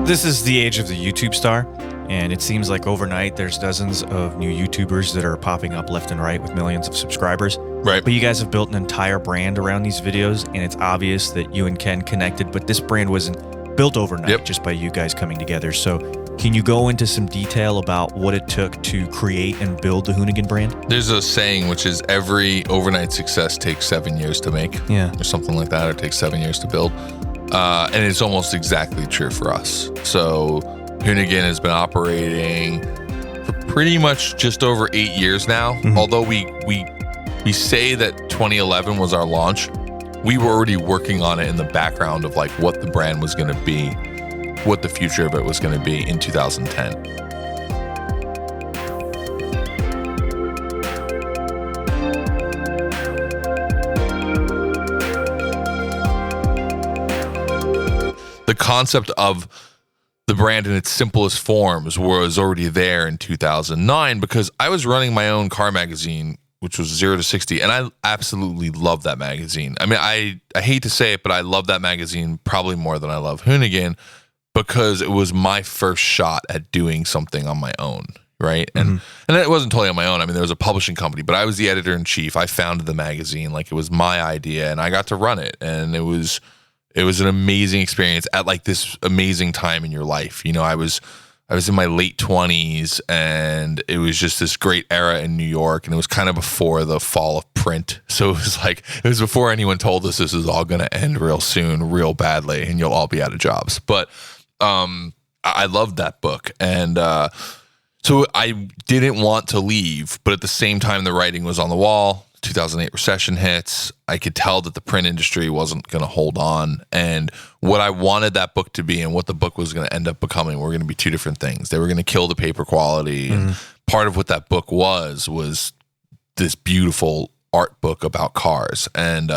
This is the age of the YouTube star, and it seems like overnight there's dozens of new YouTubers that are popping up left and right with millions of subscribers. Right. But you guys have built an entire brand around these videos, and it's obvious that you and Ken connected, but this brand wasn't built overnight just by you guys coming together. So can you go into some detail about what it took to create and build the Hoonigan brand? There's a saying, which is every overnight success takes 7 years to make. Yeah. Or something like that. Or it takes 7 years to build. And it's almost exactly true for us. So Hoonigan has been operating for pretty much just over 8 years now. Mm-hmm. Although we say that 2011 was our launch, we were already working on it in the background of like what the brand was going to be, what the future of it was going to be in 2010. The concept of the brand in its simplest forms was already there in 2009 because I was running my own car magazine, which was 0 to 60, and I absolutely love that magazine. I mean, I hate to say it, but I love that magazine probably more than I love Hoonigan because it was my first shot at doing something on my own, right? And it wasn't totally on my own. I mean, there was a publishing company, but I was the editor-in-chief. I founded the magazine. Like, it was my idea, and I got to run it, and it was an amazing experience at like this amazing time in your life. You know, I was in my late 20s and it was just this great era in New York, and it was kind of before the fall of print. So it was before anyone told us this is all going to end real soon, real badly, and you'll all be out of jobs. But I loved that book. And so I didn't want to leave, but at the same time, the writing was on the wall. 2008 recession hits. I could tell that the print industry wasn't going to hold on. And what I wanted that book to be and what the book was going to end up becoming were going to be two different things. They were going to kill the paper quality. And part of what that book was this beautiful art book about cars. And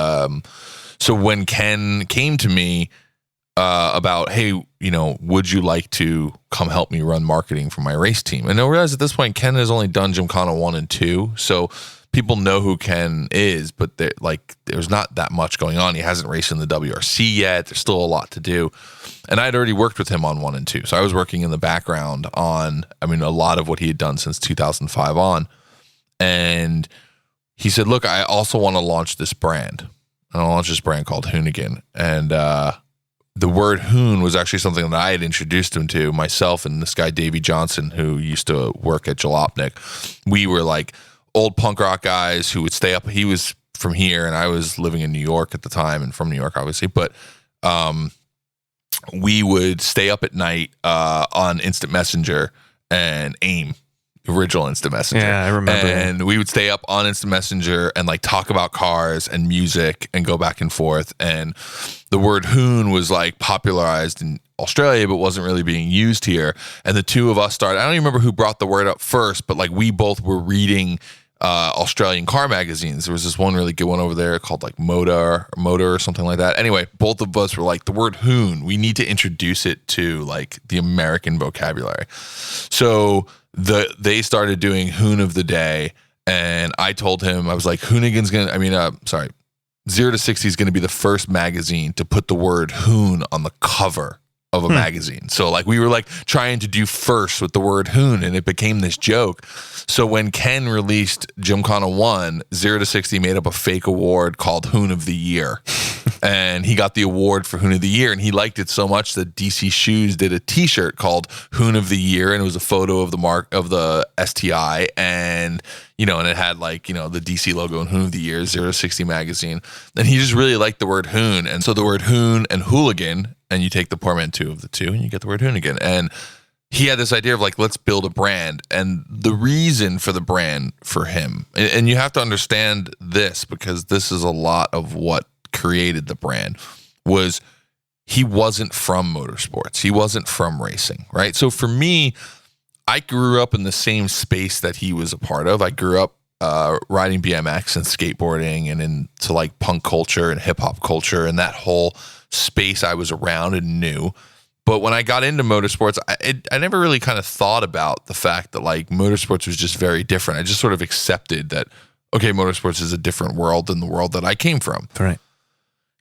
so when Ken came to me about, hey, you know, would you like to come help me run marketing for my race team? And I realized at this point, Ken has only done Gymkhana 1 and 2. So people know who Ken is, but there's not that much going on. He hasn't raced in the WRC yet. There's still a lot to do. And I'd already worked with him on 1 and 2. So I was working in the background on, a lot of what he had done since 2005 on. And he said, look, I also want to launch this brand. And I'll launch this brand called Hoonigan. And the word hoon was actually something that I had introduced him to, myself and this guy, Davey Johnson, who used to work at Jalopnik. We were like old punk rock guys who would stay up. He was from here and I was living in New York at the time and from New York, obviously. But we would stay up at night on Instant Messenger and AIM, original Instant Messenger. Yeah, I remember. And we would stay up on Instant Messenger and like talk about cars and music and go back and forth. And the word hoon was like popularized in Australia, but wasn't really being used here. And the two of us started, I don't even remember who brought the word up first, but like we both were reading Australian car magazines. There was this one really good one over there called like Motor or something like that. Anyway, both of us were like, the word hoon, we need to introduce it to like the American vocabulary. So they started doing Hoon of the Day, and I told him, I was like, Hoonigan's gonna, 0 to 60 is gonna be the first magazine to put the word hoon on the cover of a magazine. So like we were like trying to do first with the word hoon, and it became this joke. So when Ken released Gymkhana 1, 0 to 60 made up a fake award called Hoon of the Year. And he got the award for Hoon of the Year, and he liked it so much that DC Shoes did a t-shirt called Hoon of the Year, and it was a photo of the mark of the STI, and and it had like, the DC logo and Hoon of the Year, 0 to 60 magazine. And he just really liked the word hoon. And so the word hoon and hooligan, and you take the portmanteau of the two and you get the word Hoonigan. And he had this idea of like, let's build a brand. And the reason for the brand for him, and you have to understand this because this is a lot of what created the brand, was he wasn't from motorsports. He wasn't from racing, right? So for me, I grew up in the same space that he was a part of. I grew up riding BMX and skateboarding and into like punk culture and hip hop culture, and that whole space I was around and knew. But when I got into motorsports, I never really kind of thought about the fact that like motorsports was just very different. I just sort of accepted that, okay, motorsports is a different world than the world that I came from. Right.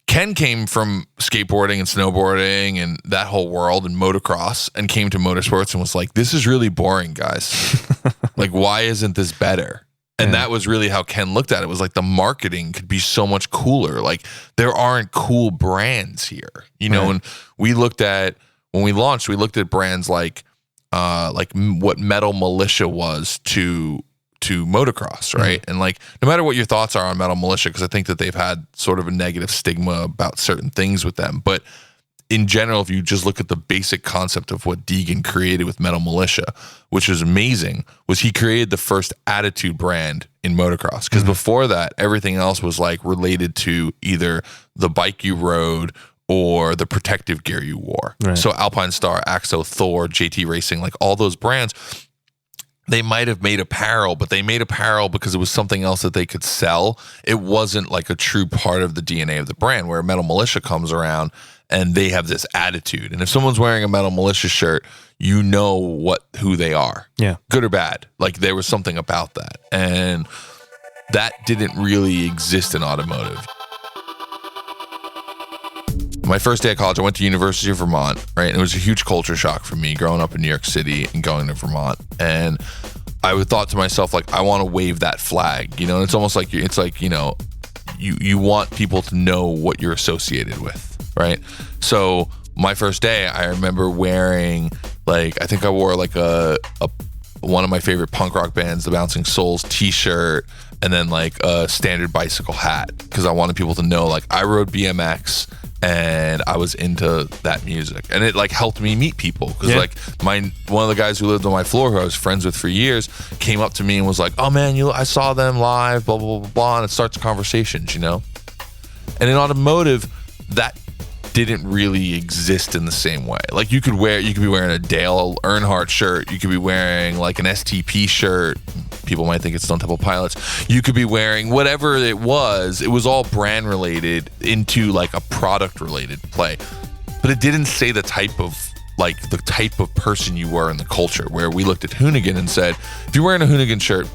Ken came from skateboarding and snowboarding and that whole world and motocross and came to motorsports and was like, this is really boring, guys. Like, why isn't this better? And that was really how Ken looked at it. It was like the marketing could be so much cooler. Like, there aren't cool brands here, you know. And we looked at, when we launched, we looked at brands like what Metal Militia was to motocross, right? And like, no matter what your thoughts are on Metal Militia, because I think that they've had sort of a negative stigma about certain things with them, but in general, if you just look at the basic concept of what Deegan created with Metal Militia, which was amazing, was he created the first attitude brand in motocross. Because before that, everything else was like related to either the bike you rode or the protective gear you wore. Right. So Alpine Star, Axo, Thor, JT Racing, like all those brands, they might have made apparel, but they made apparel because it was something else that they could sell. It wasn't like a true part of the DNA of the brand, where Metal Militia comes around and they have this attitude. And if someone's wearing a Metal Militia shirt, you know who they are. Yeah. Good or bad. Like, there was something about that. And that didn't really exist in automotive. My first day of college, I went to University of Vermont, right? And it was a huge culture shock for me growing up in New York City and going to Vermont. And I would thought to myself, like, I want to wave that flag, you know? And it's almost like, you know, you want people to know what you're associated with, right? So my first day, I remember wearing, like, I think I wore like a one of my favorite punk rock bands, the Bouncing Souls t-shirt, and then like a standard bicycle hat, because I wanted people to know, like, I rode BMX and I was into that music, and it like helped me meet people, because like one of the guys who lived on my floor, who I was friends with for years, came up to me and was like, oh man, I saw them live, blah blah blah blah, and it starts conversations, you know. And in automotive, that didn't really exist in the same way. Like, you could be wearing a Dale Earnhardt shirt, you could be wearing like an STP shirt, people might think it's Stone Temple Pilots, you could be wearing whatever it was all brand related into like a product related play, but it didn't say the type of person you were in the culture. Where we looked at Hoonigan and said, if you're wearing a Hoonigan shirt,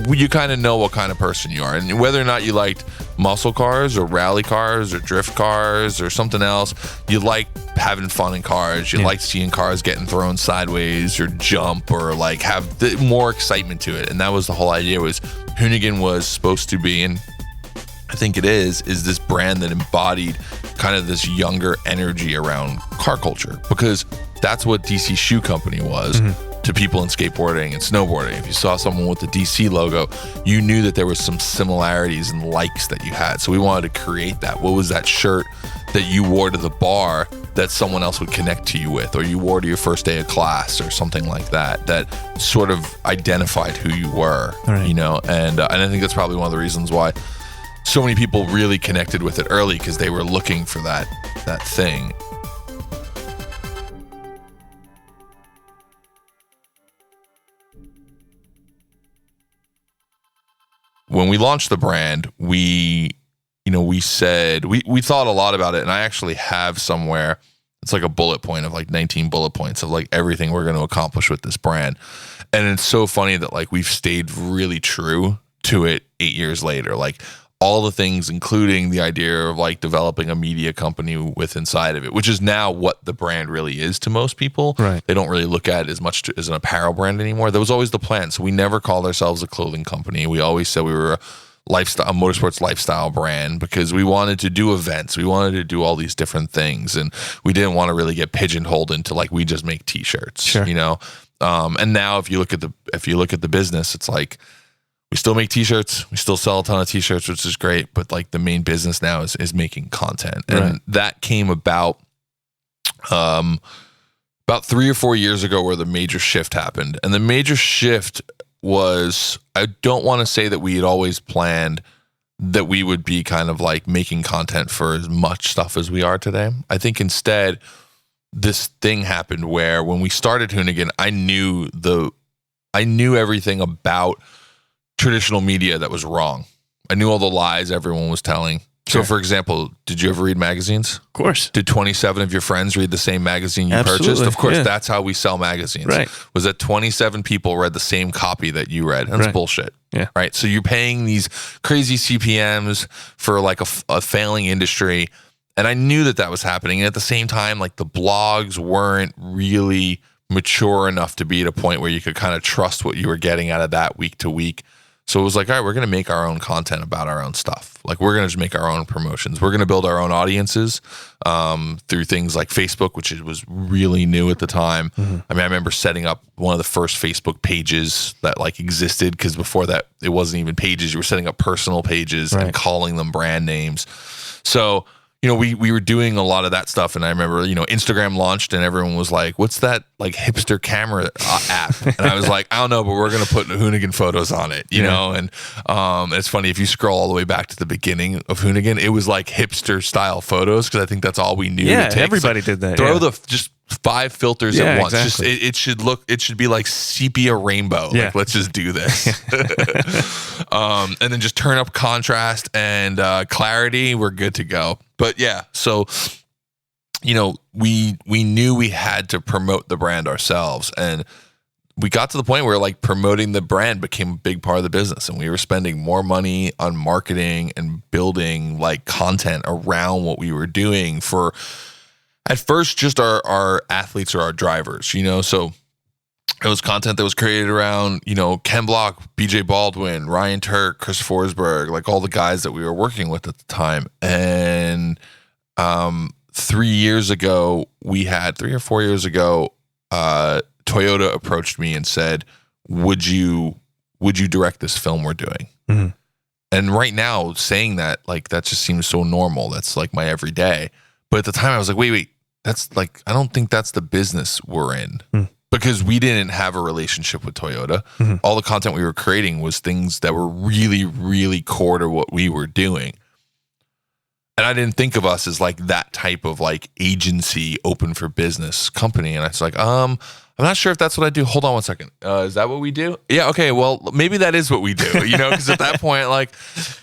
you kind of know what kind of person you are, and whether or not you liked muscle cars or rally cars or drift cars or something else, you like having fun in cars, you like seeing cars getting thrown sideways or jump or like have more excitement to it. And that was the whole idea, was Hoonigan was supposed to be, and I think it is this brand that embodied kind of this younger energy around car culture, because that's what DC Shoe Company was to people in skateboarding and snowboarding. If you saw someone with the DC logo, you knew that there was some similarities and likes that you had. So we wanted to create that. What was that shirt that you wore to the bar that someone else would connect to you with, or you wore to your first day of class or something like that, that sort of identified who you were, you know? And I think that's probably one of the reasons why so many people really connected with it early, because they were looking for that thing. When we launched the brand, we said, we thought a lot about it, and I actually have somewhere, it's like a bullet point of like 19 bullet points of like everything we're going to accomplish with this brand. And it's so funny that like we've stayed really true to it 8 years later. Like, all the things, including the idea of like developing a media company with inside of it, which is now what the brand really is to most people. Right. They don't really look at it as much as an apparel brand anymore. That was always the plan. So we never called ourselves a clothing company. We always said we were a motorsports lifestyle brand, because we wanted to do events. We wanted to do all these different things, and we didn't want to really get pigeonholed into like, we just make t-shirts, you know? And now if you look at the business, it's like, we still make t-shirts, we still sell a ton of t-shirts, which is great, but like the main business now is making content. And that came about 3 or 4 years ago, where the major shift happened. And the major shift was, I don't want to say that we had always planned that we would be kind of like making content for as much stuff as we are today. I think instead, this thing happened where when we started Hoonigan, I knew everything about traditional media that was wrong. I knew all the lies everyone was telling. So, for example, did you ever read magazines? Of course. Did 27 of your friends read the same magazine you Absolutely, purchased? Of course, yeah. that's how we sell magazines. Right. Was that 27 people read the same copy that you read? That's Right. bullshit. Yeah. Right. So you're paying these crazy CPMs for like a failing industry. And I knew that was happening. And at the same time, like the blogs weren't really mature enough to be at a point where you could kind of trust what you were getting out of that week to week. So it was like, all right, we're going to make our own content about our own stuff. Like we're going to just make our own promotions. We're going to build our own audiences through things like Facebook, which was really new at the time. Mm-hmm. I mean, I remember setting up one of the first Facebook pages that like existed, because before that, it wasn't even pages. You were setting up personal pages and calling them brand names. So, you know, we were doing a lot of that stuff. And I remember, you know, Instagram launched and everyone was like, what's that like hipster camera app? And I was like, I don't know, but we're going to put Hoonigan photos on it, you know? And it's funny, if you scroll all the way back to the beginning of Hoonigan, it was like hipster style photos, because I think that's all we knew to take. Everybody did that. Throw the just 5 filters at once. Exactly. Just it should be like sepia rainbow. Yeah. Like, let's just do this. And then just turn up contrast and clarity. We're good to go. But yeah, so you know, we knew we had to promote the brand ourselves, and we got to the point where like promoting the brand became a big part of the business, and we were spending more money on marketing and building like content around what we were doing for, at first, just our athletes or our drivers, you know. So it was content that was created around, you know, Ken Block, BJ Baldwin, Ryan Turk, Chris Forsberg, like all the guys that we were working with at the time. And 3 years ago, 3 or 4 years ago, Toyota approached me and said, would you direct this film we're doing? Mm-hmm. And right now, saying that, like, that just seems so normal. That's like my everyday. But at the time I was like, wait, that's like, I don't think that's the business we're in. Because we didn't have a relationship with Toyota. Mm-hmm. All the content we were creating was things that were really, really core to what we were doing. And I didn't think of us as like that type of like agency, open for business company. And I was like, I'm not sure if that's what I do. Hold on 1 second. Is that what we do? Yeah. Okay. Well, maybe that is what we do, you know, because at that point, like,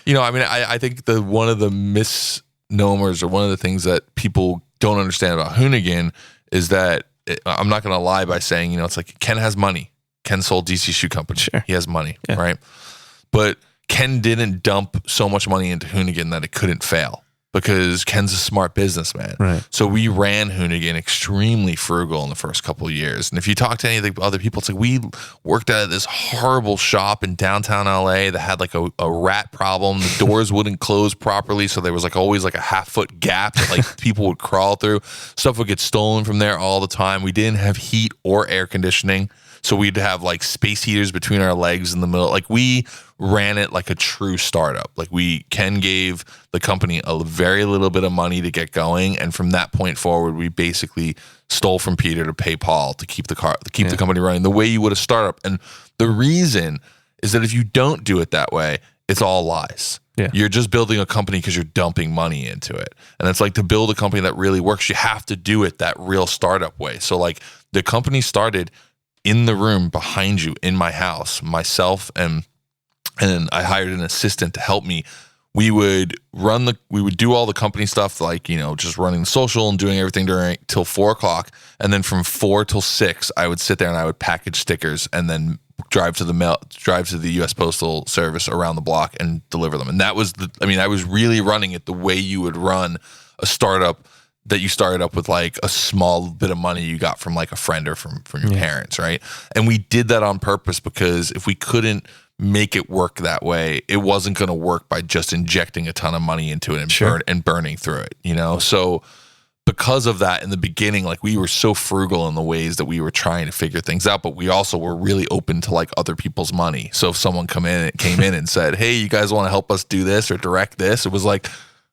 you know, I mean, I think one of the misnomers, or one of the things that people don't understand about Hoonigan, is that I'm not going to lie by saying, you know, it's like Ken has money. Ken sold DC Shoe Company. Sure. He has money, right? But Ken didn't dump so much money into Hoonigan that it couldn't fail, because Ken's a smart businessman. Right. So we ran Hoonigan extremely frugal in the first couple of years. And if you talk to any of the other people, it's like we worked out of this horrible shop in downtown LA that had like a rat problem. The doors wouldn't close properly, so there was like always like a half-foot gap that like people would crawl through. Stuff would get stolen from there all the time. We didn't have heat or air conditioning, so we'd have like space heaters between our legs in the middle. Like we ran it like a true startup. Like Ken gave the company a very little bit of money to get going, and from that point forward, we basically stole from Peter to pay Paul to keep the company running the way you would a startup. And the reason is that if you don't do it that way, it's all lies. Yeah. You're just building a company because you're dumping money into it. And it's like, to build a company that really works, you have to do it that real startup way. So like the company started in the room behind you in my house, myself and I hired an assistant to help me. We would do all the company stuff, like, you know, just running the social and doing everything till 4:00. And then from 4 till 6, I would sit there and I would package stickers and then drive to the US Postal Service around the block and deliver them. And that was I was really running it the way you would run a startup that you started up with, like a small bit of money you got from like a friend or from your parents, right? And we did that on purpose, because if we couldn't make it work that way, it wasn't going to work by just injecting a ton of money into it and burning through it, you know? So because of that, in the beginning, like we were so frugal in the ways that we were trying to figure things out, but we also were really open to like other people's money. So if someone came in and said, hey, you guys want to help us do this or direct this? It was like,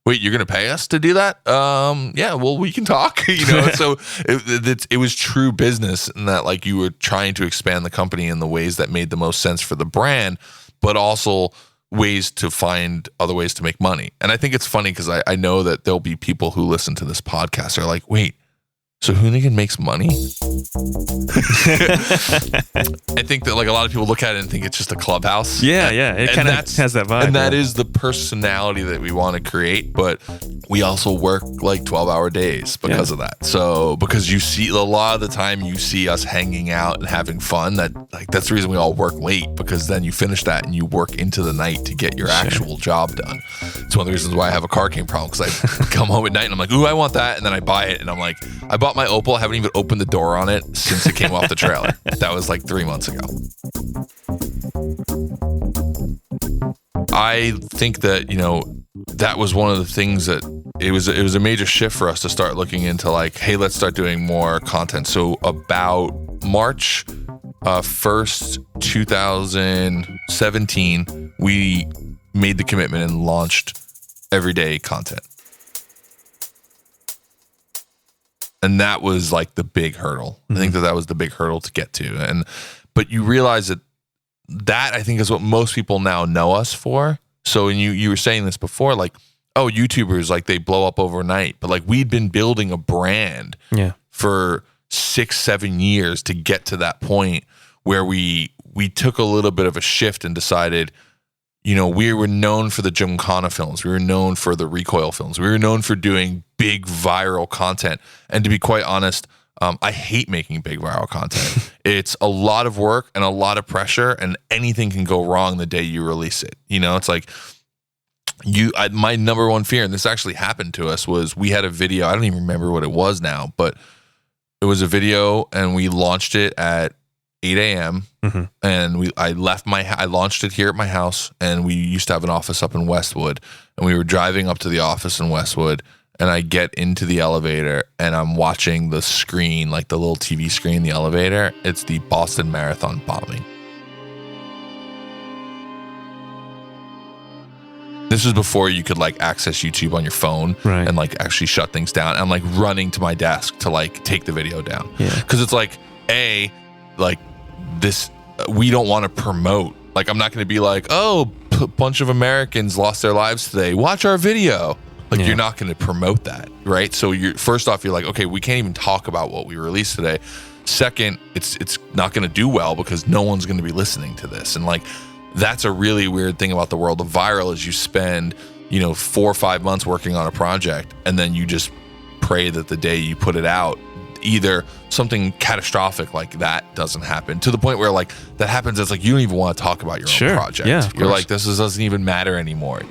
wait, you're going to pay us to do that? Yeah, well, we can talk, you know? So it was true business, in that like you were trying to expand the company in the ways that made the most sense for the brand, but also ways to find other ways to make money. And I think it's funny, because I know that there'll be people who listen to this podcast are like, wait, so Hoonigan makes money? I think that like a lot of people look at it and think it's just a clubhouse. Yeah, it kind of has that vibe. And that is the personality that we want to create, but we also work like 12-hour days because of that. So because you see a lot of the time you see us hanging out and having fun, that's the reason we all work late, because then you finish that and you work into the night to get your actual job done. It's one of the reasons why I have a car cane problem, because I come home at night and I'm like, ooh, I want that, and then I buy it and I'm like, I bought my Opal, I haven't even opened the door on it since it came off the trailer. That was like 3 months ago. I think that, that was one of the things that it was a major shift for us to start looking into like, hey, let's start doing more content. So about March 1st, 2017, we made the commitment and launched everyday content. And that was like the big hurdle. I think that was the big hurdle to get to. But you realize that I think is what most people now know us for. So, and you were saying this before, like, oh, YouTubers, like they blow up overnight, but like we'd been building a brand for 6-7 years to get to that point where we took a little bit of a shift and decided, we were known for the Gymkhana films. We were known for the recoil films. We were known for doing big viral content. And to be quite honest, I hate making big viral content. It's a lot of work and a lot of pressure, and anything can go wrong the day you release it. It's like my number one fear, and this actually happened to us, was we had a video. I don't even remember what it was now, but it was a video and we launched it at 8 a.m. And I launched it here at my house, and we used to have an office up in Westwood, and we were driving up to the office in Westwood, and I get into the elevator and I'm watching the screen, like the little TV screen in the elevator. It's the Boston Marathon bombing. This was before you could like access YouTube on your phone and like actually shut things down. I'm like running to my desk to like take the video down. Because it's like, we don't want to promote. Like, I'm not going to be like, oh, a bunch of Americans lost their lives today, watch our video. Like, you're not going to promote that, right? So first off, you're like, okay, we can't even talk about what we released today. Second, it's not going to do well because no one's going to be listening to this. And like, that's a really weird thing about the world of viral, is you spend, 4 or 5 months working on a project, and then you just pray that the day you put it out, either something catastrophic like that doesn't happen, to the point where like that happens. It's like, you don't even want to talk about your own project. You're like, this doesn't even matter anymore.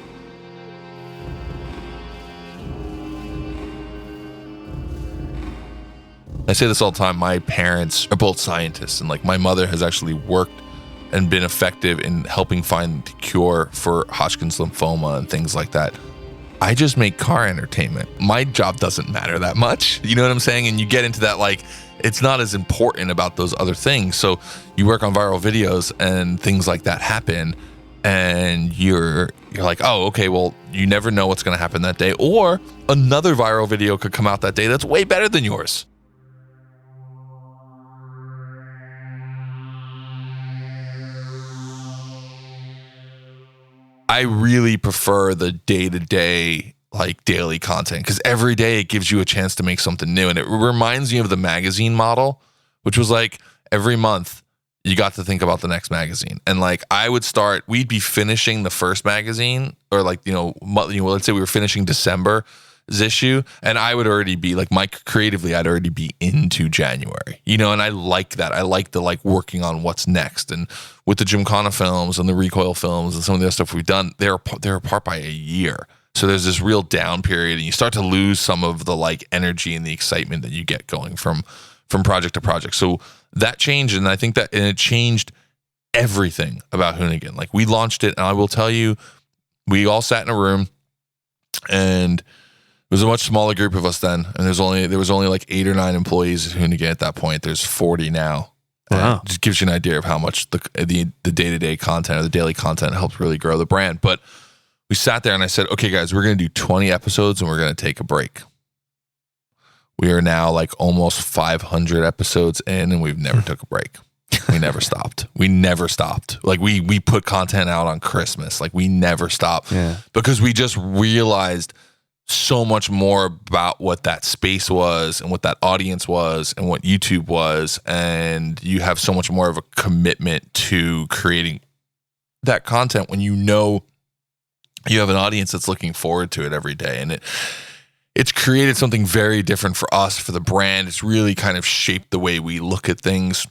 I say this all the time. My parents are both scientists, and like my mother has actually worked and been effective in helping find the cure for Hodgkin's lymphoma and things like that. I just make car entertainment. My job doesn't matter that much. You know what I'm saying? And you get into that, like, it's not as important about those other things. So you work on viral videos and things like that happen, and you're like, oh, okay, well, you never know what's going to happen that day. Or another viral video could come out that day that's way better than yours. I really prefer the day-to-day, like daily content, because every day it gives you a chance to make something new. And it reminds me of the magazine model, which was like every month you got to think about the next magazine. And like we'd be finishing the first magazine, or like, let's say we were finishing December's issue, and I would already be like, creatively, I'd already be into January, and I like that. I like the like working on what's next. And with the Gymkhana films and the recoil films and some of the other stuff we've done, they're apart by a year. So there's this real down period, and you start to lose some of the like energy and the excitement that you get going from project to project. So that changed, and I think that, and it changed everything about Hoonigan. Like, we launched it, and I will tell you, we all sat in a room, and it was a much smaller group of us then, and there was only like 8 or 9 employees at Hoonigan at that point. There's 40 now. Wow. It just gives you an idea of how much the day-to-day content or the daily content helps really grow the brand. But we sat there and I said, okay, guys, we're going to do 20 episodes and we're going to take a break. We are now like almost 500 episodes in, and we've never took a break. We never stopped. We never stopped. Like, we put content out on Christmas. Like, we never stopped because we just realized so much more about what that space was and what that audience was and what YouTube was. And you have so much more of a commitment to creating that content when you know you have an audience that's looking forward to it every day. And it's created something very different for us, for the brand. It's really kind of shaped the way we look at things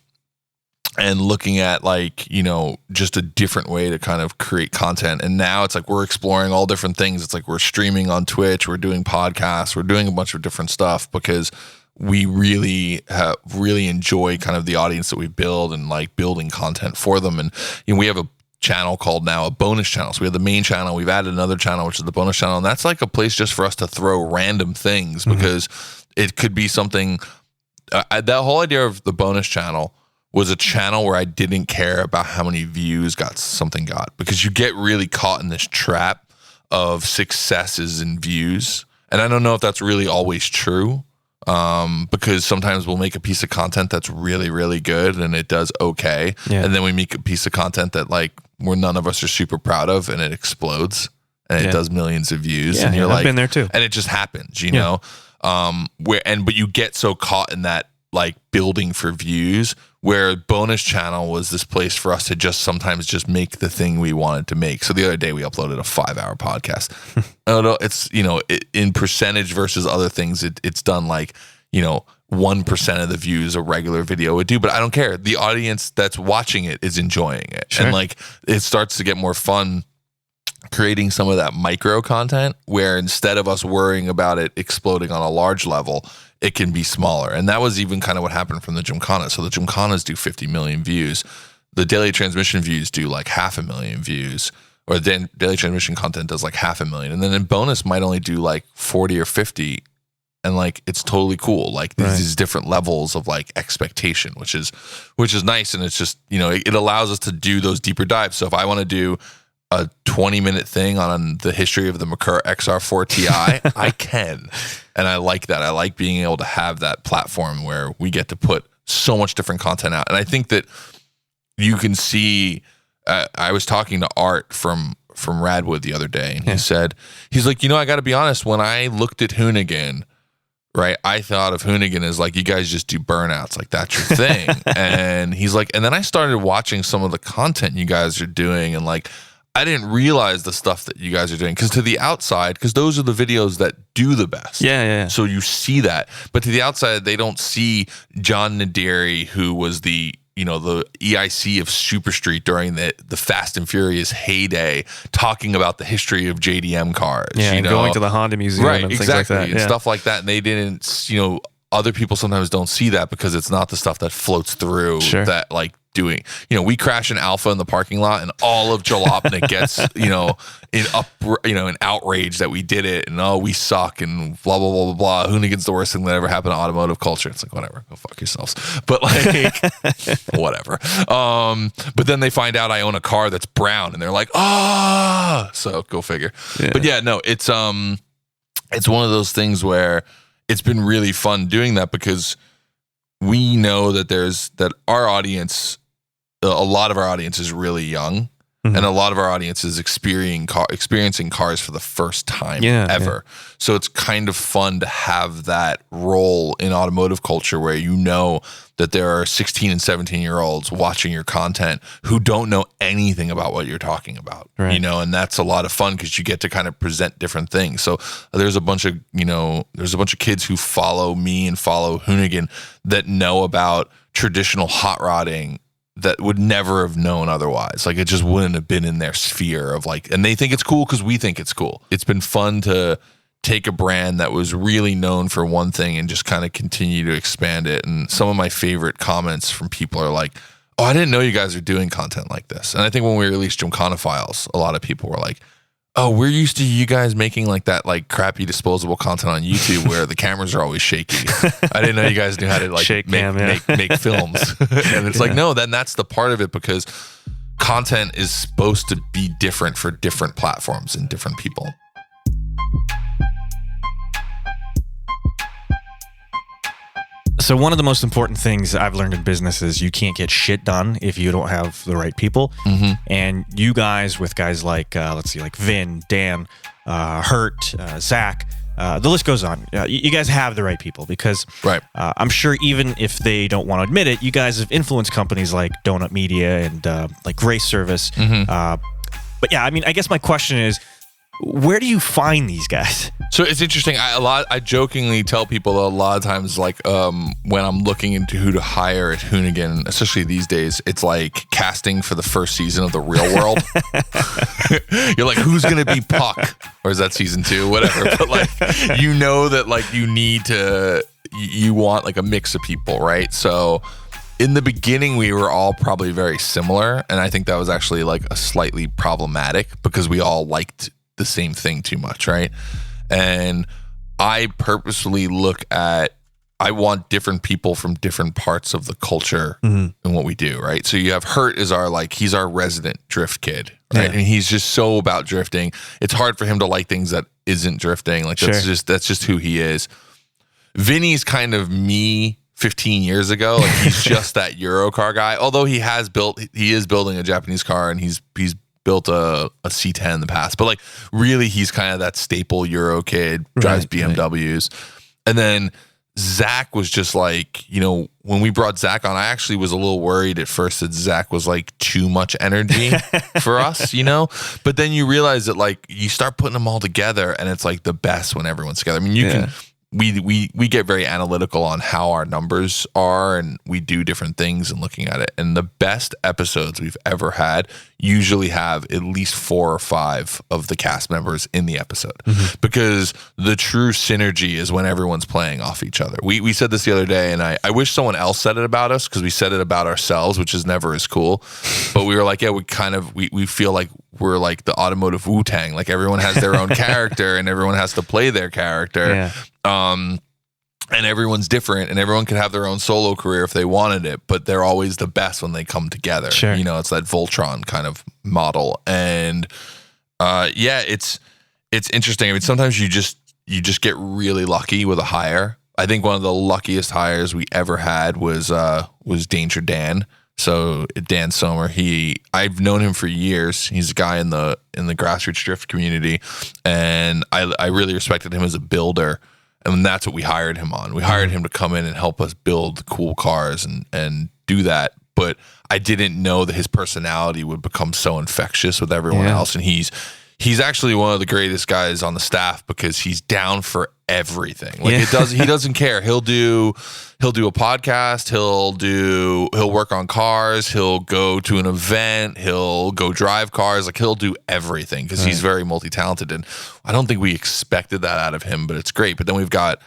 and looking at like, you know, just a different way to kind of create content. And now it's like we're exploring all different things. It's like we're streaming on Twitch, we're doing podcasts, we're doing a bunch of different stuff because we really enjoy kind of the audience that we build and like building content for them. And you know, we have a channel called now a bonus channel. So we have the main channel, we've added another channel, which is the bonus channel. And that's like a place just for us to throw random things because it could be something, that whole idea of the bonus channel was a channel where I didn't care about how many views something got, because you get really caught in this trap of successes and views. And I don't know if that's really always true, because sometimes we'll make a piece of content that's really, really good and it does okay. Yeah. And then we make a piece of content that like where none of us are super proud of and it explodes and it does millions of views. Yeah, and you're like, I've been there too. And it just happens, you know? But you get so caught in that like building for views, where bonus channel was this place for us to just sometimes just make the thing we wanted to make. So the other day we uploaded a 5-hour podcast. It's, you know, in percentage versus other things, it's done like, you know, 1% of the views a regular video would do, but I don't care. The audience that's watching it is enjoying it. Sure. And like, it starts to get more fun creating some of that micro content where instead of us worrying about it exploding on a large level, it can be smaller. And that was even kind of what happened from the Gymkhana. So the Gymkhanas do 50 million views. The Daily Transmission views do like 500,000 views, or the Daily Transmission content does like 500,000. And then in bonus might only do like 40 or 50. And like, it's totally cool. Like these different levels of like expectation, which is nice. And it's just, you know, it allows us to do those deeper dives. So if I want to do a 20-minute thing on the history of the Merkur XR4 Ti, I can. And I like that. I like being able to have that platform where we get to put so much different content out. And I think that you can see, I was talking to Art from Radwood the other day, and he said, he's like, you know, I got to be honest, when I looked at Hoonigan, right, I thought of Hoonigan as like, you guys just do burnouts, like that's your thing. And he's like, and then I started watching some of the content you guys are doing, and like, I didn't realize the stuff that you guys are doing, because to the outside, because those are the videos that do the best. Yeah. So you see that, but to the outside, they don't see John Naderi, who was the EIC of Super Street during the Fast and Furious heyday, talking about the history of JDM cars. Yeah, you know? Going to the Honda Museum, right? And exactly, things like that. And stuff like that. And they didn't, you know, other people sometimes don't see that because it's not the stuff that floats through that like. Doing, you know, we crash an Alpha in the parking lot, and all of Jalopnik gets, you know, in outrage that we did it, and oh, we suck, and blah blah blah blah blah. Hoonigan's the worst thing that ever happened to automotive culture. It's like, whatever, go fuck yourselves. But like, whatever. But then they find out I own a car that's brown, and they're like, so go figure. Yeah. But yeah, no, it's one of those things where it's been really fun doing that, because we know that our audience, a lot of our audience is really young, and a lot of our audience is experiencing cars for the first time ever. Yeah. So it's kind of fun to have that role in automotive culture where you know that there are 16 and 17-year-olds watching your content who don't know anything about what you're talking about, you know, and that's a lot of fun because you get to kind of present different things. So there's a bunch of kids who follow me and follow Hoonigan that know about traditional hot rodding that would never have known otherwise. Like, it just wouldn't have been in their sphere of like, and they think it's cool because we think it's cool. It's been fun to take a brand that was really known for one thing and just kind of continue to expand it. And some of my favorite comments from people are like, oh, I didn't know you guys are doing content like this. And I think when we released Gymkhana Files, a lot of people were like, oh, we're used to you guys making like that like crappy disposable content on YouTube where the cameras are always shaky. I didn't know you guys knew how to like make films. And it's like, no, then that's the part of it, because content is supposed to be different for different platforms and different people. So one of the most important things I've learned in business is you can't get shit done if you don't have the right people. And you guys, with guys like, like Vin, Dan, Hurt, Zach, The list goes on. You guys have the right people because Right. I'm sure even if they don't want to admit it, you guys have influenced companies like Donut Media and like Grace Service. But yeah, I mean, I guess my question is, where do you find these guys? So it's interesting. I jokingly tell people that a lot of times, like when I'm looking into who to hire at Hoonigan, especially these days, it's like casting for the first season of The Real World. You're like, who's gonna be Puck? Or is that season 2? Whatever. But like, you know that like you want like a mix of people, right? So in the beginning, we were all probably very similar, and I think that was actually like a slightly problematic because we all liked the same thing too much, right? And I purposely I want different people from different parts of the culture in what we do, right? So you have Hurt is he's our resident drift kid, right? And he's just so about drifting. It's hard for him to like things that isn't drifting. Like that's just who he is. Vinny's kind of me 15 years ago. Like he's just that Euro car guy. Although he is building a Japanese car, and he's built a C10 in the past, but like really he's kind of that staple Euro kid, drives BMWs. And then Zach was just like, when we brought Zach on, I actually was a little worried at first that Zach was like too much energy for us, but then you realize that like you start putting them all together and it's like the best when everyone's together. I mean, we get very analytical on how our numbers are, and we do different things and looking at it. And the best episodes we've ever had usually have at least 4 or 5 of the cast members in the episode, because the true synergy is when everyone's playing off each other. We said this the other day, and I wish someone else said it about us, because we said it about ourselves, which is never as cool. But we were like, we feel like we're like the automotive Wu-Tang. Like everyone has their own character and everyone has to play their character. And everyone's different, and everyone could have their own solo career if they wanted it, but they're always the best when they come together. It's that Voltron kind of model. And it's interesting. I mean, sometimes you just get really lucky with a hire. I think one of the luckiest hires we ever had was Danger Dan. So Dan Sommer, I've known him for years. He's a guy in the grassroots drift community, and I really respected him as a builder. And that's what we hired him on. We hired him to come in and help us build cool cars and do that. But I didn't know that his personality would become so infectious with everyone else. And he's actually one of the greatest guys on the staff, because he's down for everything. Like he doesn't care. He'll do a podcast, he'll work on cars, he'll go to an event, he'll go drive cars, like he'll do everything, because he's very multi-talented. And I don't think we expected that out of him, but it's great. But then we've got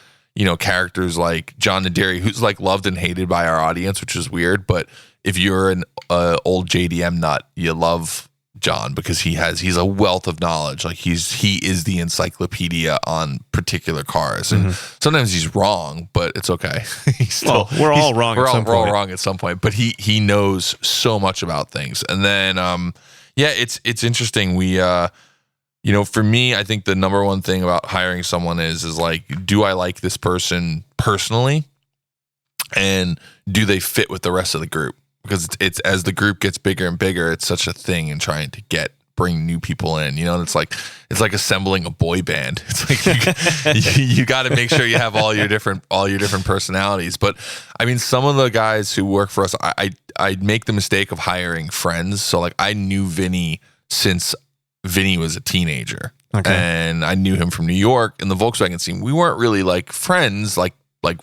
characters like John Naderi, who's like loved and hated by our audience, which is weird. But if you're an old JDM nut, you love John, because he's a wealth of knowledge. Like he is the encyclopedia on particular cars, and sometimes he's wrong, but it's okay. We're all wrong. We're all wrong at some point, but he knows so much about things. And then it's interesting. We for me, I think the number one thing about hiring someone is like, do I like this person personally, and do they fit with the rest of the group? Because it's as the group gets bigger and bigger, it's such a thing in trying to bring new people in, and it's like assembling a boy band. It's like you got to make sure you have all your different personalities. But I mean, some of the guys who work for us, I make the mistake of hiring friends. So like I knew Vinny since Vinny was a teenager, and I knew him from New York in the Volkswagen scene. We weren't really like friends, like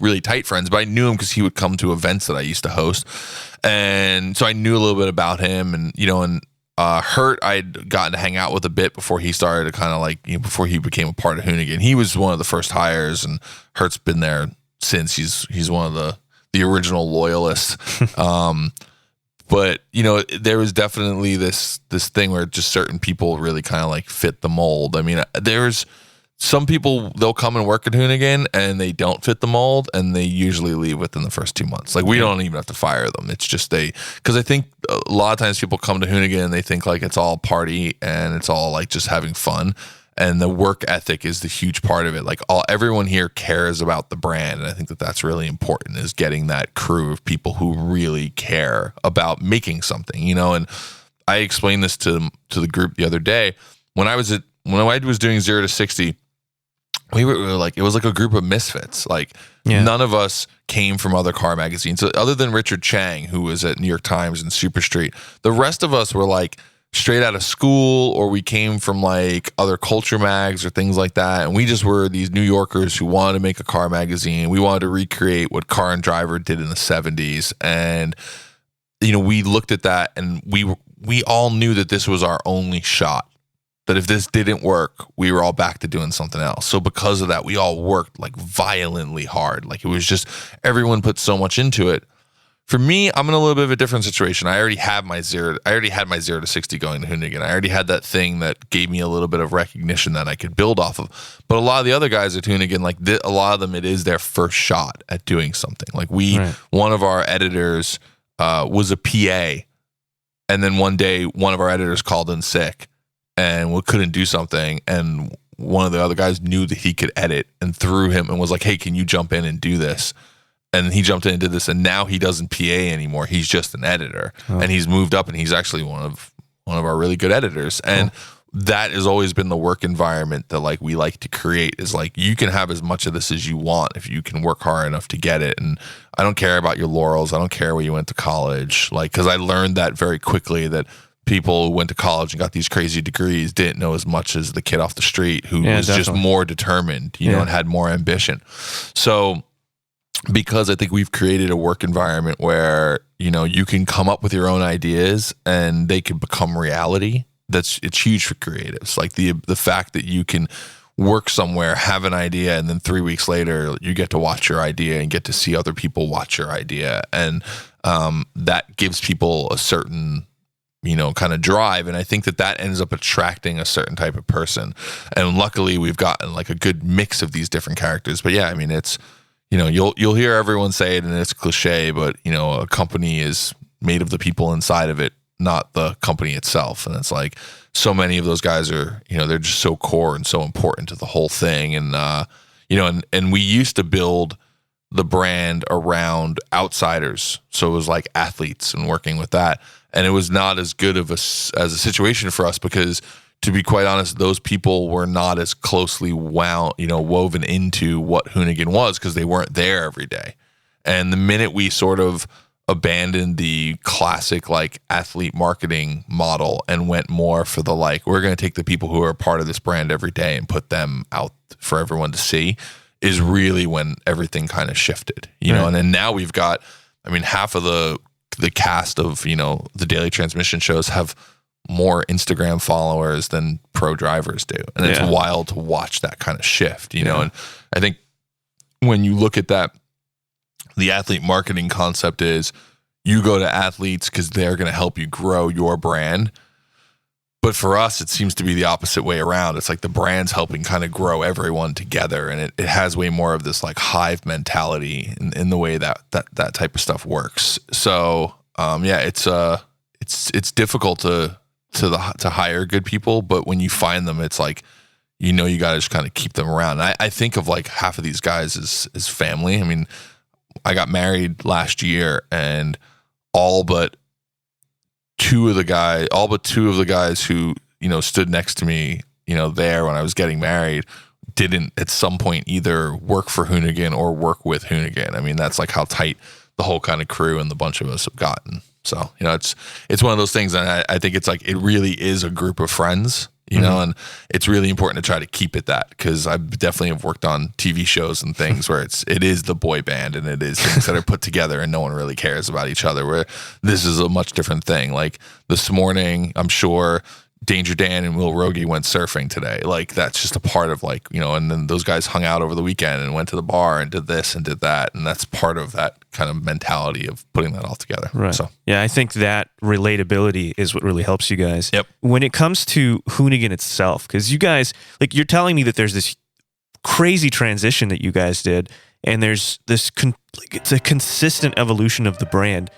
really tight friends, but I knew him because he would come to events that I used to host. And so I knew a little bit about him, and Hurt I'd gotten to hang out with a bit before he started to kind of before he became a part of Hoonigan. He was one of the first hires, and Hurt's been there since. He's one of the original loyalists. But there was definitely this thing where just certain people really kind of like fit the mold. I mean, there's some people, they'll come and work at Hoonigan and they don't fit the mold, and they usually leave within the first 2 months. Like we don't even have to fire them. It's just because I think a lot of times people come to Hoonigan and they think like it's all party and it's all like just having fun. And the work ethic is the huge part of it. Like everyone here cares about the brand. And I think that that's really important, is getting that crew of people who really care about making something, and I explained this to the group the other day when I was doing 0 to 60. we were like, it was like a group of misfits. Like none of us came from other car magazines. So other than Richard Chang, who was at New York Times and Super Street, the rest of us were like straight out of school, or we came from like other culture mags or things like that. And we just were these New Yorkers who wanted to make a car magazine. We wanted to recreate what Car and Driver did in the 70s. And, you know, we looked at that and we all knew that this was our only shot. That if this didn't work, we were all back to doing something else. So because of that, we all worked like violently hard. Like it was just, everyone put so much into it. For me, I'm in a little bit of a different situation. I already had my 0 to 60 going to Hoonigan. I already had that thing that gave me a little bit of recognition that I could build off of. But a lot of the other guys at Hoonigan, like a lot of them, it is their first shot at doing something. Like one of our editors was a PA. And then one day, one of our editors called in sick and we couldn't do something. And one of the other guys knew that he could edit and threw him and was like, hey, can you jump in and do this? And he jumped in and did this, and now he doesn't PA anymore. He's just an editor, and he's moved up, and he's actually one of our really good editors. And that has always been the work environment that like we like to create. Is like you can have as much of this as you want if you can work hard enough to get it. And I don't care about your laurels. I don't care where you went to college. Like because I learned that very quickly that people who went to college and got these crazy degrees didn't know as much as the kid off the street who was just more determined, you know, and had more ambition. So. Because I think we've created a work environment where, you know, you can come up with your own ideas and they can become reality. It's huge for creatives. Like the fact that you can work somewhere, have an idea, and then 3 weeks later you get to watch your idea and get to see other people watch your idea. And that gives people a certain, you know, kind of drive. And I think that ends up attracting a certain type of person. And luckily we've gotten like a good mix of these different characters. But yeah, I mean, it's, you know, you'll hear everyone say it and it's cliche, but you know, a company is made of the people inside of it, not the company itself. And it's like so many of those guys are, you know, they're just so core and so important to the whole thing. And you know, and we used to build the brand around outsiders. So it was like athletes and working with that. And it was not as good of as a situation for us because to be quite honest, those people were not as closely woven into what Hoonigan was because they weren't there every day. And the minute we sort of abandoned the classic like athlete marketing model and went more for the like, we're going to take the people who are a part of this brand every day and put them out for everyone to see is really when everything kind of shifted, you know? And then now we've got, I mean, half of the cast of, you know, the Daily Transmission shows have more Instagram followers than pro drivers do. And it's wild to watch that kind of shift, you know? And I think when you look at that, the athlete marketing concept is you go to athletes because they're going to help you grow your brand. But for us, it seems to be the opposite way around. It's like the brand's helping kind of grow everyone together. And it has way more of this like hive mentality in the way that type of stuff works. So it's difficult to hire good people, but when you find them, it's like, you know, you got to just kind of keep them around. And I think of like half of these guys as family. I mean, I got married last year and all but two of the guys who, you know, stood next to me, you know, there when I was getting married didn't at some point either work for Hoonigan or work with Hoonigan. I mean, that's like how tight the whole kind of crew and the bunch of us have gotten. So, you know, it's one of those things. And I think it's like, it really is a group of friends, you know, and it's really important to try to keep it that, because I definitely have worked on TV shows and things where it is the boy band and it is things that are put together and no one really cares about each other, where this is a much different thing. Like this morning, I'm sure Danger Dan and Will Rogie went surfing today. Like that's just a part of like, you know, and then those guys hung out over the weekend and went to the bar and did this and did that. And that's part of that kind of mentality of putting that all together. Right. So yeah, I think that relatability is what really helps you guys. Yep. When it comes to Hoonigan itself, because you guys, like you're telling me that there's this crazy transition that you guys did, and there's this, it's a consistent evolution of the brand.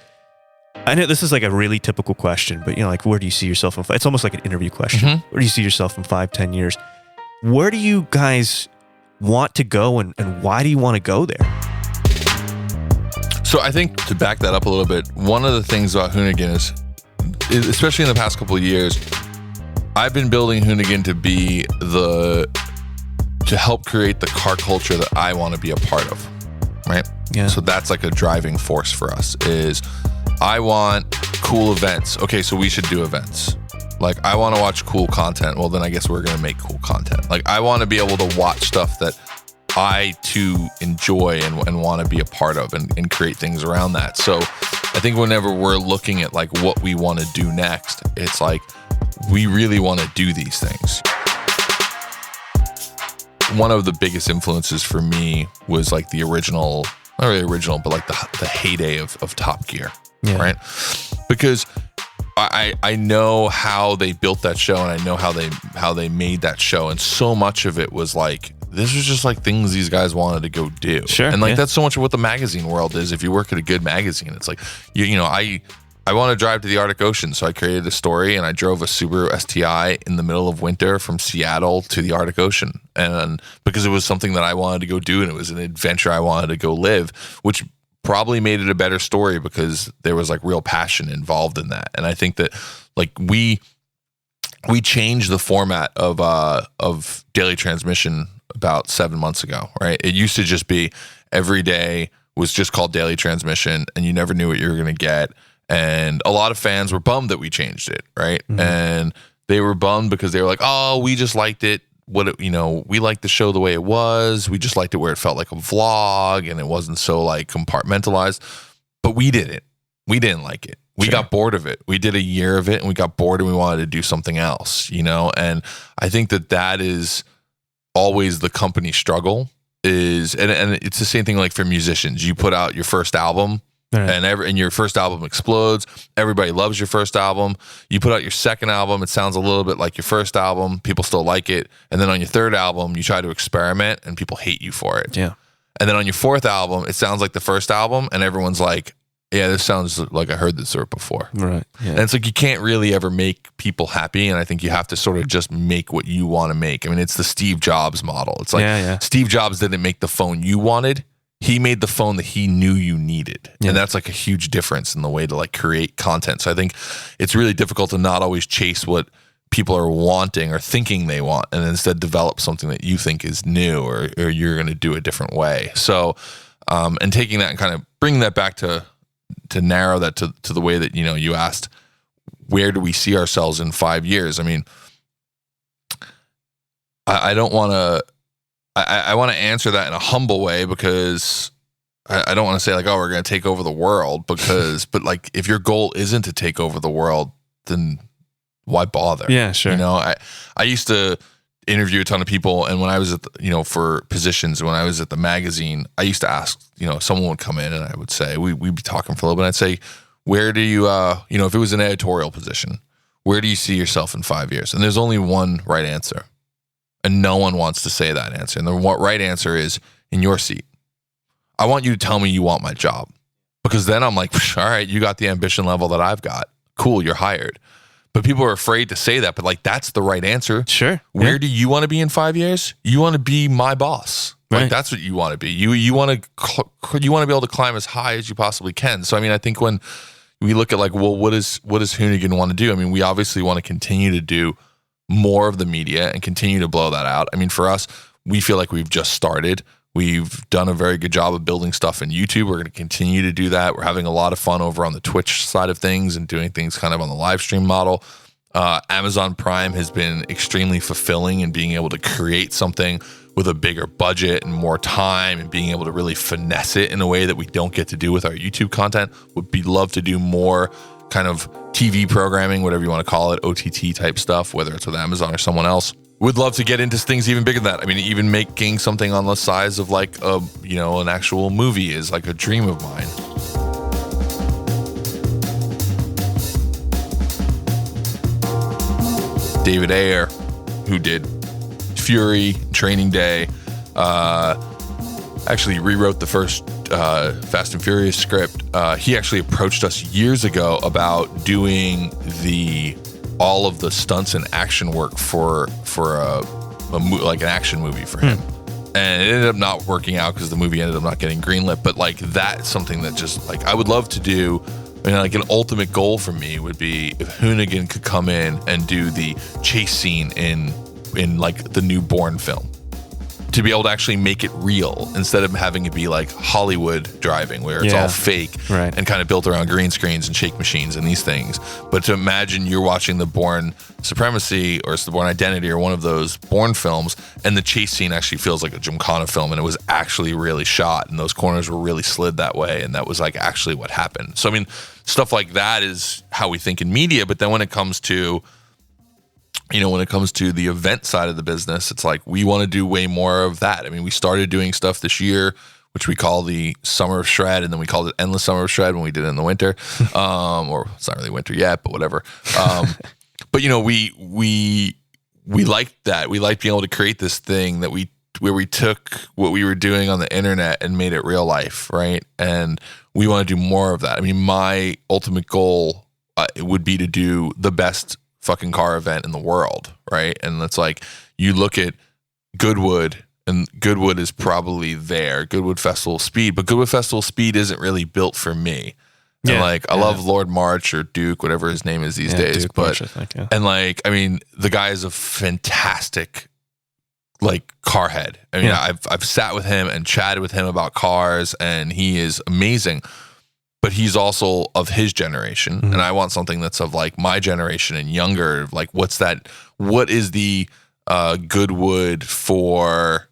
I know this is like a really typical question, but you know, like where do you see yourself in it's almost like an interview question. Where do you see yourself in 5-10 years? Where do you guys want to go and why do you want to go there? So I think to back that up a little bit, one of the things about Hoonigan is especially in the past couple of years, I've been building Hoonigan to be to help create the car culture that I want to be a part of, right? Yeah. So that's like a driving force for us is I want cool events. Okay, so we should do events. Like, I want to watch cool content. Well, then I guess we're going to make cool content. Like, I want to be able to watch stuff that I too enjoy and want to be a part of and create things around that. So I think whenever we're looking at like what we want to do next, it's like we really want to do these things. One of the biggest influences for me was like the original, not really original, but like the heyday of Top Gear, right? Because I know how they built that show, and I know how they made that show, and so much of it was like, this was just like things these guys wanted to go do. Sure. And like that's so much of what the magazine world is. If you work at a good magazine, it's like you know, I want to drive to the Arctic Ocean, so I created a story and I drove a Subaru STI in the middle of winter from Seattle to the Arctic Ocean, and because it was something that I wanted to go do, and it was an adventure I wanted to go live, which probably made it a better story because there was like real passion involved in that. And I think that like we changed the format of Daily Transmission about 7 months ago, right? It used to just be every day was just called Daily Transmission, and you never knew what you were going to get. And a lot of fans were bummed that we changed it, right? Mm-hmm. And they were bummed because they were like, oh, we just liked it. We liked the show the way it was. We just liked it where it felt like a vlog and it wasn't so like compartmentalized. But we didn't. We didn't like it. We got bored of it. We did a year of it and we got bored and we wanted to do something else, you know? And I think that is always the company struggle is, and it's the same thing like for musicians. You put out your first album, right, and your first album explodes. Everybody loves your first album. You put out your second album, it sounds a little bit like your first album. People still like it. And then on your third album, you try to experiment and people hate you for it. Yeah. And then on your fourth album, it sounds like the first album and everyone's like, yeah, this sounds like I heard this sort before. Right. Yeah. And it's like you can't really ever make people happy. And I think you have to sort of just make what you want to make. I mean, it's the Steve Jobs model. It's like Steve Jobs didn't make the phone you wanted. He made the phone that he knew you needed. Yeah. And that's like a huge difference in the way to like create content. So I think it's really difficult to not always chase what people are wanting or thinking they want, and instead develop something that you think is new or you're going to do a different way. So, and taking that and kind of bringing that back to narrow that to the way that, you know, you asked, where do we see ourselves in 5 years? I mean, I don't want to, I want to answer that in a humble way because I don't want to say like, oh, we're going to take over the world because, but like, if your goal isn't to take over the world, then why bother? Yeah, sure. You know, I used to interview a ton of people, and when I was at for positions, when I was at the magazine, I used to ask, someone would come in and I would say, we'd be talking for a little bit, and I'd say, where do you, if it was an editorial position, where do you see yourself in 5 years? And there's only one right answer, and no one wants to say that answer. And the right answer is in your seat. I want you to tell me you want my job, because then I'm like, all right, you got the ambition level that I've got. Cool, you're hired. But people are afraid to say that, but like, that's the right answer. Sure. Where do you want to be in 5 years? You want to be my boss. Like, right. That's what you want to be. You want to be able to climb as high as you possibly can. So, I mean, I think when we look at like, well, what does Hoonigan want to do? I mean, we obviously want to continue to do more of the media and continue to blow that out. I mean, for us, we feel like we've just started. We've done a very good job of building stuff in YouTube. We're going to continue to do that. We're having a lot of fun over on the Twitch side of things and doing things kind of on the live stream model. Amazon Prime has been extremely fulfilling in being able to create something with a bigger budget and more time and being able to really finesse it in a way that we don't get to do with our YouTube content. Would be love to do more kind of TV programming, whatever you want to call it, OTT type stuff, whether it's with Amazon or someone else. Would love to get into things even bigger than that. I mean, even making something on the size of like an actual movie is like a dream of mine. David Ayer, who did Fury, Training Day, actually rewrote the first Fast and Furious script. He actually approached us years ago about doing all of the stunts and action work for like an action movie for him. And it ended up not working out because the movie ended up not getting greenlit. But like, that's something that just like I would love to do. I mean, like an ultimate goal for me would be if Hoonigan could come in and do the chase scene in like the new Bourne film. to be able to actually make it real instead of having it be like Hollywood driving where it's all fake and kind of built around green screens and shake machines and these things. But to imagine you're watching the Bourne Supremacy or it's the Bourne Identity or one of those Bourne films, and the chase scene actually feels like a Gymkhana film, and it was actually really shot, and those corners were really slid that way, and that was like actually what happened. So I mean, stuff like that is how we think in media. But then when it comes to the event side of the business, it's like we want to do way more of that. I mean, we started doing stuff this year, which we call the Summer of Shred, and then we called it Endless Summer of Shred when we did it in the winter. Or it's not really winter yet, but whatever. But we liked that. We liked being able to create this thing where we took what we were doing on the internet and made it real life, right? And we want to do more of that. I mean, my ultimate goal would be to do the best fucking car event in the world, right? And it's like you look at Goodwood, and Goodwood is probably there, Goodwood Festival Speed, but Goodwood Festival Speed isn't really built for me. And I love Lord March or Duke, whatever his name is these days. Duke but March, I think, and like, I mean, the guy is a fantastic like car head. I mean, I've sat with him and chatted with him about cars, and he is amazing. But he's also of his generation, and I want something that's of like my generation and younger. Like, what is the Goodwood for?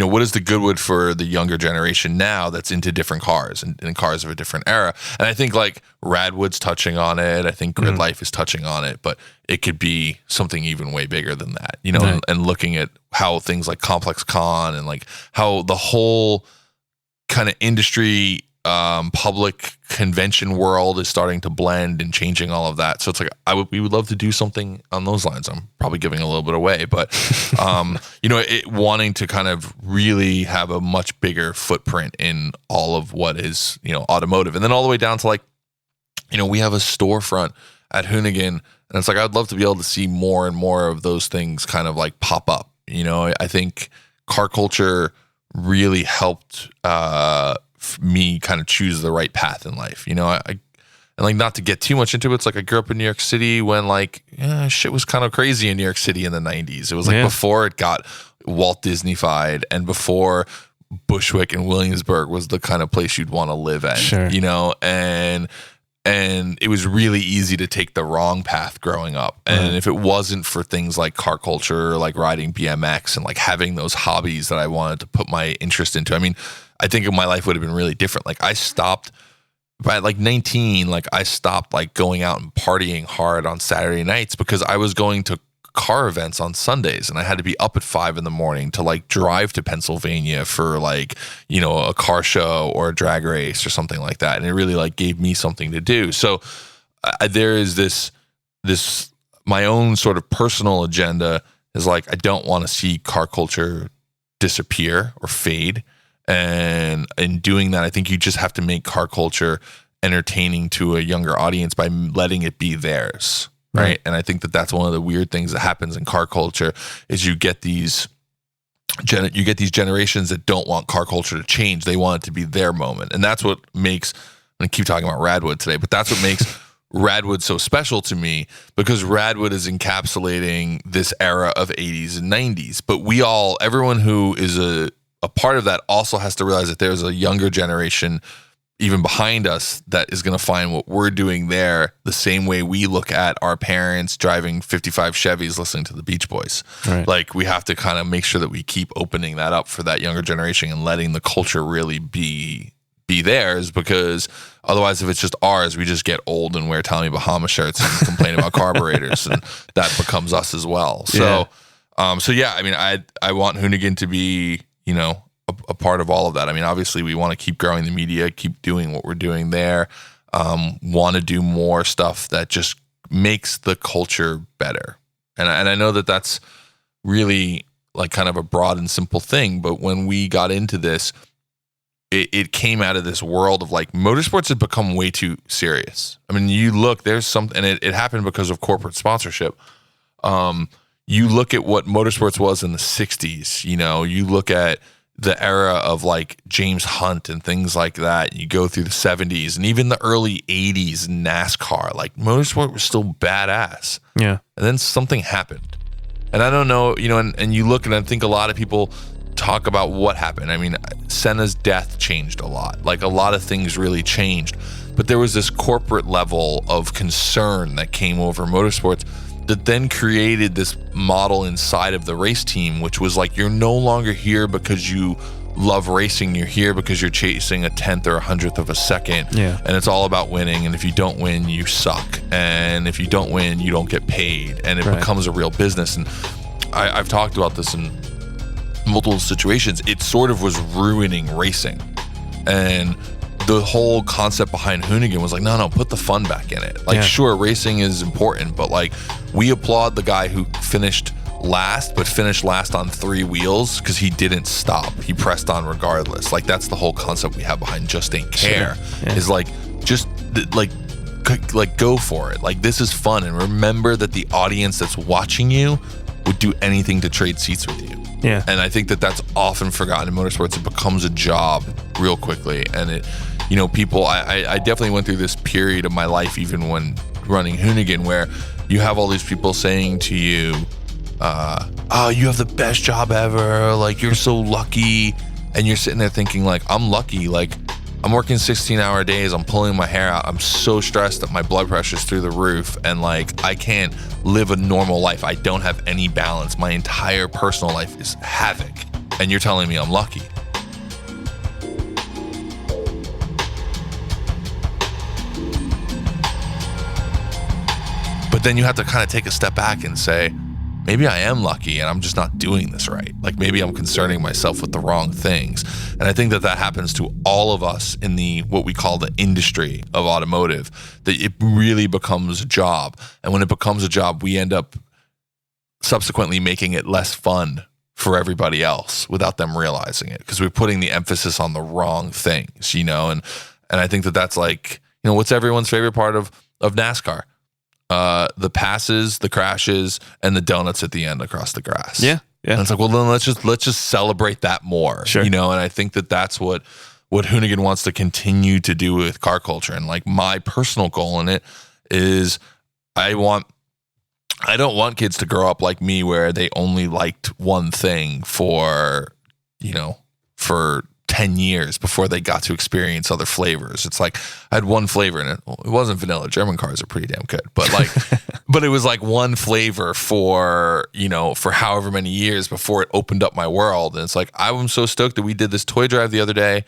What is the Goodwood for the younger generation now that's into different cars and cars of a different era? And I think like Radwood's touching on it. I think Grid Life is touching on it, but it could be something even way bigger than that, and looking at how things like Complex Con and like how the whole kind of industry public convention world is starting to blend and changing all of that. So it's like we would love to do something on those lines. I'm probably giving a little bit away, but wanting to kind of really have a much bigger footprint in all of what is automotive, and then all the way down to like we have a storefront at Hoonigan, and it's like I'd love to be able to see more and more of those things kind of like pop up. I think car culture really helped me kind of choose the right path in life. And like, not to get too much into it, it's like I grew up in New York City when like shit was kind of crazy in New York City in the 90s. It was like before it got Walt Disney-fied and before Bushwick and Williamsburg was the kind of place you'd want to live in, and it was really easy to take the wrong path growing up. And if it wasn't for things like car culture, like riding BMX and like having those hobbies that I wanted to put my interest into, I mean, I think my life would have been really different. Like I stopped by like 19, like I stopped like going out and partying hard on Saturday nights because I was going to car events on Sundays, and I had to be up at 5 a.m. to like drive to Pennsylvania for like, a car show or a drag race or something like that. And it really like gave me something to do. So there is this, my own sort of personal agenda is like, I don't want to see car culture disappear or fade. And in doing that, I think you just have to make car culture entertaining to a younger audience by letting it be theirs, right? And I think that that's one of the weird things that happens in car culture is you get these generations that don't want car culture to change. They want it to be their moment, and that's what makes. I keep talking about Radwood today, but that's what makes Radwood so special to me, because Radwood is encapsulating this era of 80s and 90s. But everyone who is a part of that also has to realize that there's a younger generation even behind us that is going to find what we're doing there the same way we look at our parents driving 55 Chevys listening to the Beach Boys. Like we have to kind of make sure that we keep opening that up for that younger generation and letting the culture really be theirs, because otherwise if it's just ours, we just get old and wear Tommy Bahama shirts and complain about carburetors, and that becomes us as well. So I mean, I want Hoonigan to be a part of all of that. I mean, obviously we want to keep growing the media, keep doing what we're doing there, want to do more stuff that just makes the culture better. And I know that that's really like kind of a broad and simple thing, but when we got into this, it came out of this world of like motorsports had become way too serious. I mean, you look, there's something, and it happened because of corporate sponsorship. You look at what motorsports was in the 60s, you look at the era of like James Hunt and things like that. You go through the 70s and even the early 80s NASCAR, like motorsport was still badass. Yeah. And then something happened. And I don't know, and you look and I think a lot of people talk about what happened. I mean, Senna's death changed a lot. Like a lot of things really changed. But there was this corporate level of concern that came over motorsports that then created this model inside of the race team, which was like, you're no longer here because you love racing. You're here because you're chasing a 10th or 100th of a second. Yeah. And it's all about winning. And if you don't win, you suck. And if you don't win, you don't get paid. And it becomes a real business. And I've talked about this in multiple situations. It sort of was ruining racing. And the whole concept behind Hoonigan was like, no, put the fun back in it. Like, sure, racing is important, but like, we applaud the guy who finished last, but finished last on 3 wheels because he didn't stop. He pressed on regardless. Like, that's the whole concept we have behind Just Ain't Care. Sure. Yeah. Is like, just like go for it. Like, this is fun. And remember that the audience that's watching you would do anything to trade seats with you. Yeah. And I think that that's often forgotten in motorsports. It becomes a job real quickly. And it, people, I definitely went through this period of my life, even when running Hoonigan, where you have all these people saying to you, oh, you have the best job ever. Like, you're so lucky. And you're sitting there thinking, like, I'm lucky. Like, I'm working 16-hour days. I'm pulling my hair out. I'm so stressed that my blood pressure's through the roof. And like, I can't live a normal life. I don't have any balance. My entire personal life is havoc. And you're telling me I'm lucky. But then you have to kind of take a step back and say, maybe I am lucky and I'm just not doing this right. Like, maybe I'm concerning myself with the wrong things. And I think that happens to all of us in the, what we call the industry of automotive, that it really becomes a job. And when it becomes a job, we end up subsequently making it less fun for everybody else without them realizing it, because we're putting the emphasis on the wrong things, and I think that that's like, what's everyone's favorite part of NASCAR? The passes, the crashes, and the donuts at the end across the grass. Yeah. And it's like, well, then let's just celebrate that more. Sure. And I think that that's what Hoonigan wants to continue to do with car culture. And like, my personal goal in it is, I don't want kids to grow up like me, where they only liked one thing for 10 years before they got to experience other flavors. It's like, I had one flavor in it. Well, it wasn't vanilla. German cars are pretty damn good, but like, but it was like one flavor for however many years before it opened up my world. And it's like, I was so stoked that we did this toy drive the other day,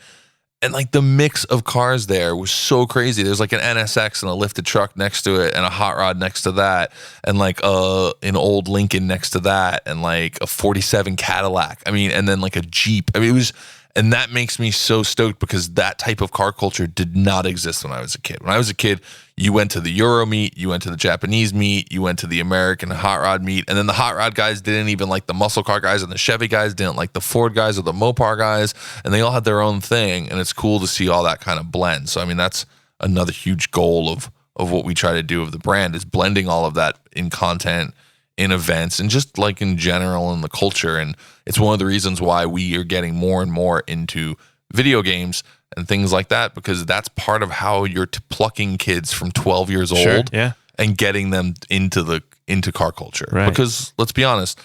and like, the mix of cars there was so crazy. There's like an NSX and a lifted truck next to it, and a hot rod next to that, and like an old Lincoln next to that, and like a 47 Cadillac. I mean, and then like a Jeep. I mean, it was. And that makes me so stoked, because that type of car culture did not exist when I was a kid. When I was a kid, you went to the Euro meet, you went to the Japanese meet, you went to the American hot rod meet, and then the hot rod guys didn't even like the muscle car guys, and the Chevy guys didn't like the Ford guys or the Mopar guys, and they all had their own thing, and it's cool to see all that kind of blend. So, I mean, that's another huge goal of what we try to do of the brand, is blending all of that in content, in events, and just like in general in the culture. And it's one of the reasons why we are getting more and more into video games and things like that, because that's part of how you're plucking kids from 12 years old and getting them into car culture. Right. Because let's be honest,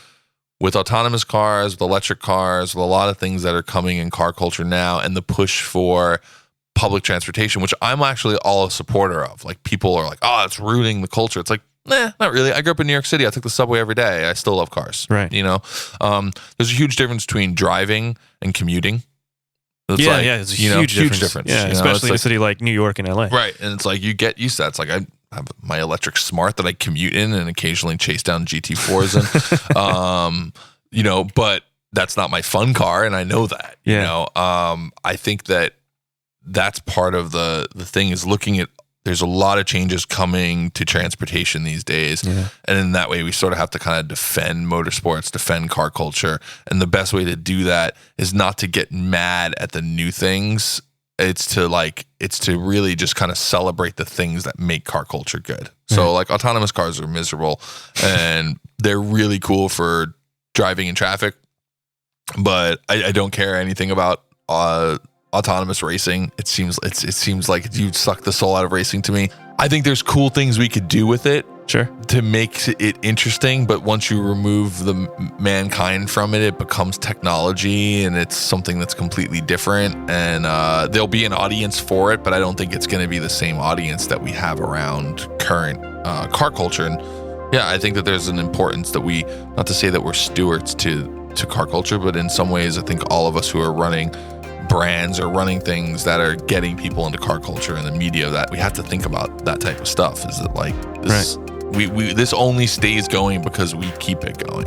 with autonomous cars, with electric cars, with a lot of things that are coming in car culture now, and the push for public transportation, which I'm actually all a supporter of. Like, people are like, oh, it's ruining the culture. It's like, nah, not really. I grew up in New York City. I took the subway every day. I still love cars. Right. There's a huge difference between driving and commuting. It's it's a huge difference. Yeah, especially in a city like New York and LA. Right. And it's like, you get used to that. It's like, I have my electric Smart that I commute in and occasionally chase down GT4s in. But that's not my fun car, and I know that. I think that that's part of the thing, is looking at, there's a lot of changes coming to transportation these days. Yeah. And in that way, we sort of have to kind of defend motorsports, defend car culture. And the best way to do that is not to get mad at the new things. It's to really just kind of celebrate the things that make car culture good. So like, autonomous cars are miserable, and they're really cool for driving in traffic, but I don't care anything about autonomous racing. It seems like you suck the soul out of racing to me. I think there's cool things we could do with it, Sure. to make it interesting, but once you remove the mankind from it, it becomes technology and it's something that's completely different, and there'll be an audience for it, but I don't think it's going to be the same audience that we have around current car culture. And yeah, I think that there's an importance that we, not to say that we're stewards to car culture, but in some ways I think all of us who are running brands or running things that are getting people into car culture and the media, that we have to think about that type of stuff. Is it like this, we this only stays going because we keep it going.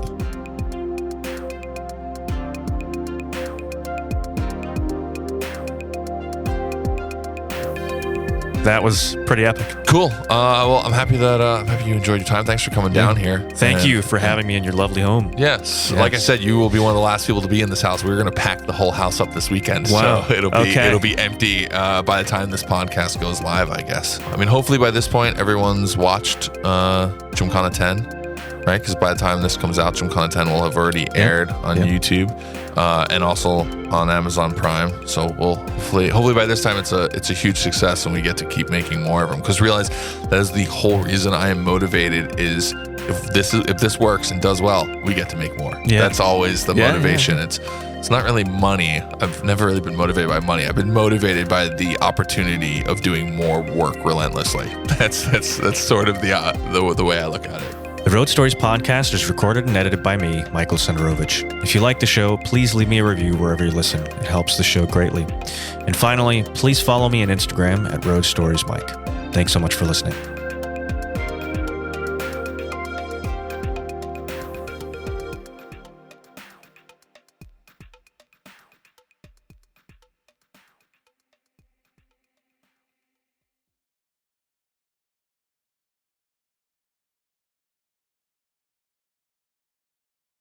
That was pretty epic. Cool. Well, I'm happy that you enjoyed your time. Thanks for coming down here. Thank you for having me in your lovely home. Yes. Like I said, you will be one of the last people to be in this house. We're going to pack the whole house up this weekend. Wow. So it'll be empty by the time this podcast goes live, I guess. I mean, hopefully by this point, everyone's watched Gymkhana 10, right? Because by the time this comes out, Gymkhana 10 will have already aired on YouTube and also on Amazon Prime. So we'll hopefully by this time it's a huge success and we get to keep making more of them. Because realize that is the whole reason I am motivated, is if this works and does well, we get to make more. Yeah. That's always the motivation. Yeah. It's not really money. I've never really been motivated by money. I've been motivated by the opportunity of doing more work relentlessly. That's sort of the way I look at it. The Road Stories podcast is recorded and edited by me, Michael Senderovich. If you like the show, please leave me a review wherever you listen. It helps the show greatly. And finally, please follow me on Instagram at Road Stories Mike. Thanks so much for listening.